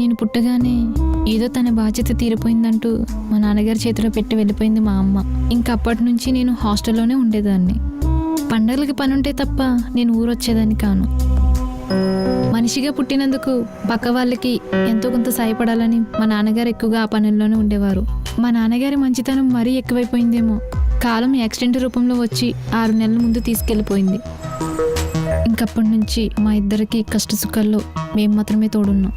నేను పుట్టగానే ఏదో తన బాధ్యత తీరిపోయిందంటూ మా నాన్నగారి చేతిలో పెట్టి వెళ్ళిపోయింది మా అమ్మ. ఇంకప్పటి నుంచి నేను హాస్టల్లోనే ఉండేదాన్ని. పండగలకి పని ఉంటే తప్ప నేను ఊరొచ్చేదాన్ని కాను. మనిషిగా పుట్టినందుకు పక్క వాళ్ళకి ఎంతో కొంత సాయపడాలని మా నాన్నగారు ఎక్కువగా ఆ పనుల్లోనే ఉండేవారు. మా నాన్నగారి మంచితనం మరీ ఎక్కువైపోయిందేమో. కాలం యాక్సిడెంట్ రూపంలో వచ్చి 6 నెలల ముందు తీసుకెళ్ళిపోయింది. ఇంకప్పటి నుంచి మా ఇద్దరికి కష్ట సుఖాల్లో మేము మాత్రమే తోడున్నాం.